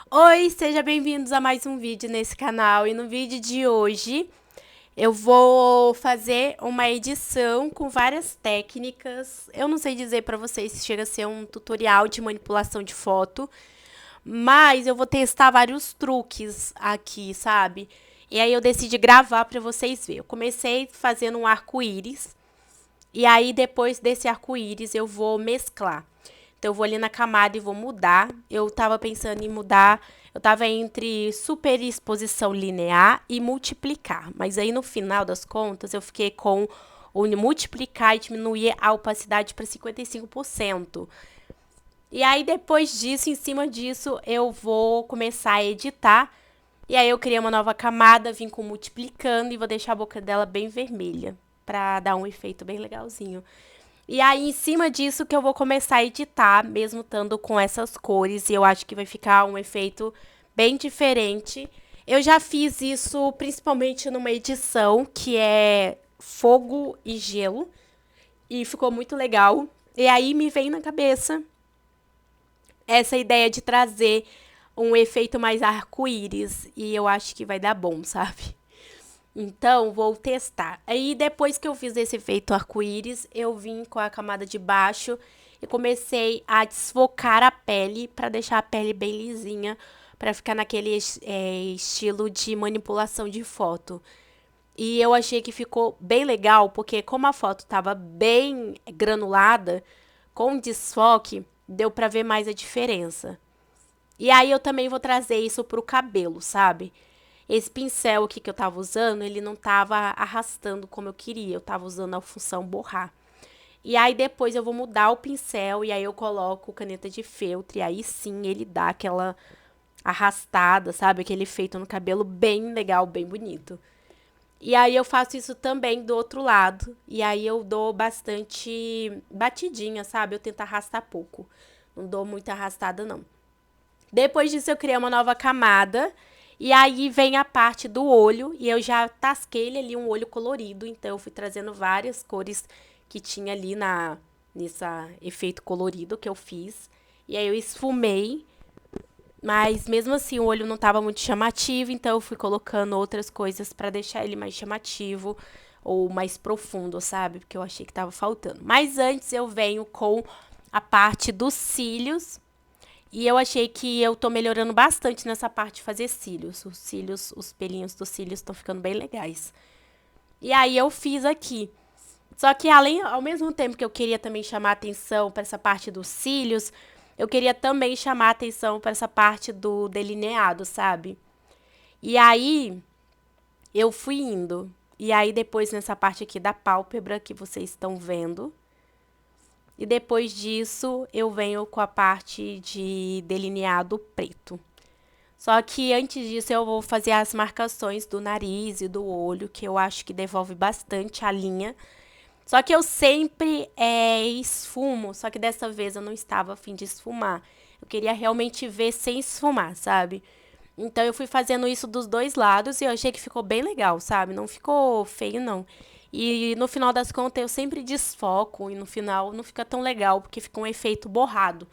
Oi, sejam bem-vindos a mais um vídeo nesse canal. E no vídeo de hoje eu vou fazer uma edição com várias técnicas. Eu não sei dizer pra vocês se chega a ser um tutorial de manipulação de foto, mas eu vou testar vários truques aqui, sabe? E aí eu decidi gravar pra vocês verem. Eu comecei fazendo um arco-íris e aí depois desse arco-íris eu vou mesclar. Então, eu vou ali na camada e vou mudar. Eu tava pensando em mudar. Eu tava entre superexposição linear e multiplicar. Mas aí, no final das contas, eu fiquei com o multiplicar e diminuir a opacidade para 55%. E aí, depois disso, em cima disso, eu vou começar a editar. E aí, eu criei uma nova camada, vim com multiplicando e vou deixar a boca dela bem vermelha. Pra dar um efeito bem legalzinho. E aí, em cima disso, que eu vou começar a editar, mesmo estando com essas cores. E eu acho que vai ficar um efeito bem diferente. Eu já fiz isso principalmente numa edição que é fogo e gelo. E ficou muito legal. E aí me vem na cabeça essa ideia de trazer um efeito mais arco-íris. E eu acho que vai dar bom, sabe? Então, vou testar. Aí, depois que eu fiz esse efeito arco-íris, eu vim com a camada de baixo e comecei a desfocar a pele para deixar a pele bem lisinha, para ficar naquele estilo de manipulação de foto. E eu achei que ficou bem legal, porque como a foto estava bem granulada, com desfoque, deu para ver mais a diferença. E aí eu também vou trazer isso pro cabelo, sabe? Esse pincel aqui que eu tava usando, ele não tava arrastando como eu queria. Eu tava usando a função borrar. E aí depois eu vou mudar o pincel e aí eu coloco caneta de feltro e aí sim ele dá aquela arrastada, sabe? Aquele efeito no cabelo bem legal, bem bonito. E aí eu faço isso também do outro lado. E aí eu dou bastante batidinha, sabe? Eu tento arrastar pouco. Não dou muita arrastada, não. Depois disso, eu criei uma nova camada. E aí vem a parte do olho. E eu já tasquei ali um olho colorido. Então, eu fui trazendo várias cores que tinha ali nesse efeito colorido que eu fiz. E aí eu esfumei. Mas mesmo assim, o olho não estava muito chamativo. Então, eu fui colocando outras coisas para deixar ele mais chamativo. Ou mais profundo, sabe? Porque eu achei que estava faltando. Mas antes, eu venho com a parte dos cílios. E eu achei que eu tô melhorando bastante nessa parte de fazer cílios. Os cílios, os pelinhos dos cílios estão ficando bem legais. E aí eu fiz aqui. Só que ao mesmo tempo que eu queria também chamar atenção para essa parte dos cílios, eu queria também chamar atenção para essa parte do delineado, sabe? E aí eu fui indo. E aí depois nessa parte aqui da pálpebra que vocês estão vendo, e depois disso, eu venho com a parte de delineado preto. Só que antes disso, eu vou fazer as marcações do nariz e do olho, que eu acho que devolve bastante a linha. Só que eu sempre esfumo, só que dessa vez eu não estava a fim de esfumar. Eu queria realmente ver sem esfumar, sabe? Então eu fui fazendo isso dos dois lados e eu achei que ficou bem legal, sabe? Não ficou feio, não. E no final das contas eu sempre desfoco e no final não fica tão legal, porque fica um efeito borrado.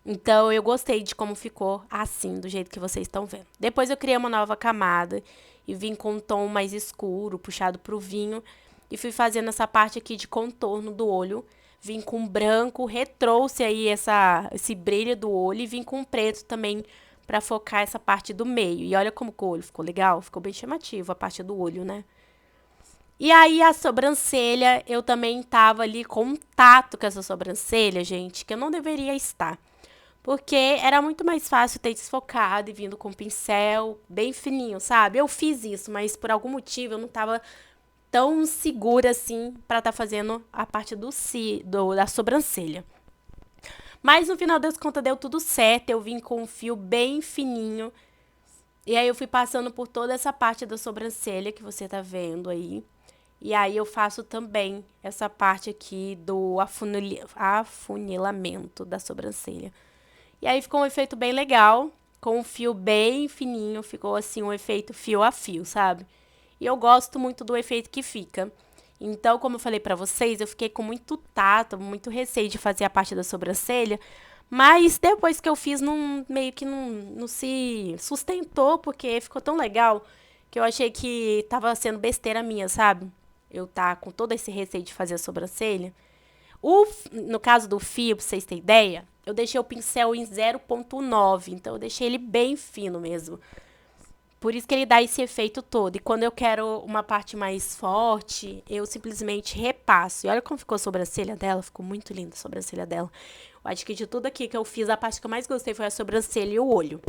Então eu gostei de como ficou assim, do jeito que vocês estão vendo. Depois eu criei uma nova camada e vim com um tom mais escuro, puxado pro vinho. E fui fazendo essa parte aqui de contorno do olho. Vim com branco, retrouxe aí esse brilho do olho e vim com preto também para focar essa parte do meio. E olha como o olho ficou legal, ficou bem chamativo a parte do olho, né? E aí a sobrancelha, eu também tava ali com um tato com essa sobrancelha, gente, que eu não deveria estar. Porque era muito mais fácil ter desfocado e vindo com pincel bem fininho, sabe? Eu fiz isso, mas por algum motivo eu não tava tão segura assim para estar fazendo a parte da sobrancelha. Mas no final das contas deu tudo certo, eu vim com um fio bem fininho. E aí eu fui passando por toda essa parte da sobrancelha que você tá vendo aí. E aí eu faço também essa parte aqui do afunilamento da sobrancelha. E aí ficou um efeito bem legal, com um fio bem fininho, ficou assim um efeito fio a fio, sabe? E eu gosto muito do efeito que fica. Então, como eu falei pra vocês, eu fiquei com muito tato, muito receio de fazer a parte da sobrancelha, Mas depois que eu fiz, não, meio que não se sustentou, porque ficou tão legal que eu achei que tava sendo besteira minha, sabe? Eu tá com todo esse receio de fazer a sobrancelha. No caso do fio, pra vocês terem ideia, eu deixei o pincel em 0,9, então eu deixei ele bem fino mesmo. Por isso que ele dá esse efeito todo. E quando eu quero uma parte mais forte, eu simplesmente repasso. E olha como ficou a sobrancelha dela. Ficou muito linda a sobrancelha dela. Eu acho que de tudo aqui que eu fiz, a parte que eu mais gostei foi a sobrancelha e o olho.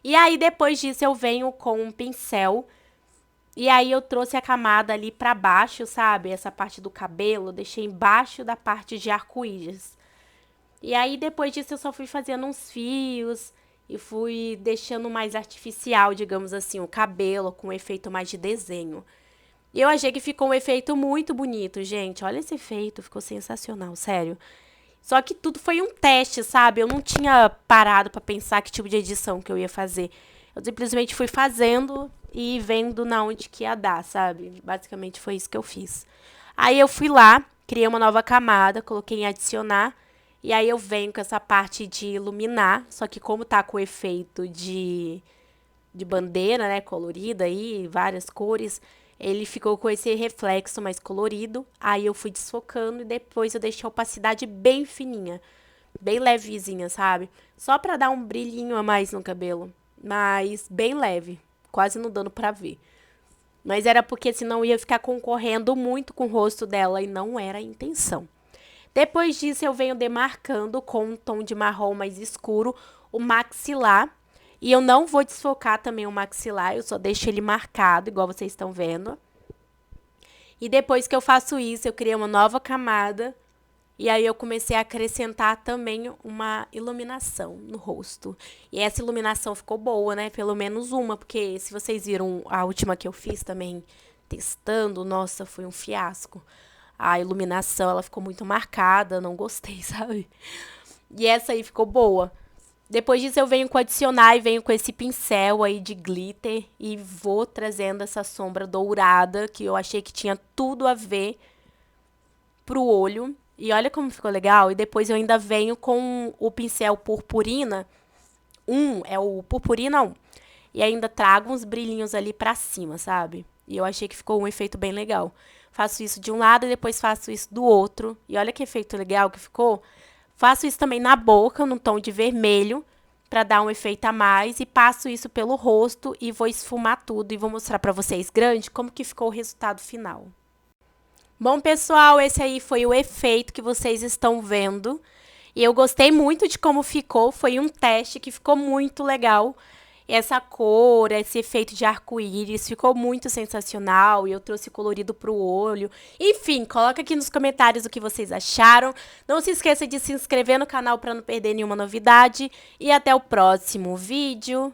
E aí, depois disso, eu venho com um pincel. E aí, eu trouxe a camada ali pra baixo, sabe? Essa parte do cabelo, eu deixei embaixo da parte de arco-íris. E aí, depois disso, eu só fui fazendo uns fios e fui deixando mais artificial, digamos assim, o cabelo com um efeito mais de desenho. E eu achei que ficou um efeito muito bonito, gente. Olha esse efeito, ficou sensacional, sério. Só que tudo foi um teste, sabe? Eu não tinha parado pra pensar que tipo de edição que eu ia fazer. Eu simplesmente fui fazendo e vendo na onde que ia dar, sabe? Basicamente foi isso que eu fiz. Aí eu fui lá, criei uma nova camada, coloquei em adicionar. E aí eu venho com essa parte de iluminar, só que como tá com o efeito de bandeira, né, colorida aí, várias cores, ele ficou com esse reflexo mais colorido. Aí eu fui desfocando e depois eu deixei a opacidade bem fininha, bem levezinha, sabe? Só pra dar um brilhinho a mais no cabelo, mas bem leve, quase não dando pra ver. Mas era porque senão ia ficar concorrendo muito com o rosto dela e não era a intenção. Depois disso, eu venho demarcando com um tom de marrom mais escuro o maxilar. E eu não vou desfocar também o maxilar, eu só deixo ele marcado, igual vocês estão vendo. E depois que eu faço isso, eu criei uma nova camada. E aí eu comecei a acrescentar também uma iluminação no rosto. E essa iluminação ficou boa, né? Pelo menos uma, porque se vocês viram a última que eu fiz também testando, nossa, foi um fiasco. A iluminação, ela ficou muito marcada, não gostei, sabe? E essa aí ficou boa. Depois disso eu venho com adicionar e venho com esse pincel aí de glitter e vou trazendo essa sombra dourada, que eu achei que tinha tudo a ver pro olho. E olha como ficou legal. E depois eu ainda venho com o pincel purpurina. É o purpurina 1. E ainda trago uns brilhinhos ali pra cima, sabe? E eu achei que ficou um efeito bem legal. Faço isso de um lado e depois faço isso do outro. E olha que efeito legal que ficou. Faço isso também na boca, no tom de vermelho, pra dar um efeito a mais. E passo isso pelo rosto e vou esfumar tudo. E vou mostrar pra vocês grande como que ficou o resultado final. Bom, pessoal, esse aí foi o efeito que vocês estão vendo. E eu gostei muito de como ficou. Foi um teste que ficou muito legal. Essa cor, esse efeito de arco-íris ficou muito sensacional. E eu trouxe colorido pro olho. Enfim, coloca aqui nos comentários o que vocês acharam. Não se esqueça de se inscrever no canal para não perder nenhuma novidade. E até o próximo vídeo.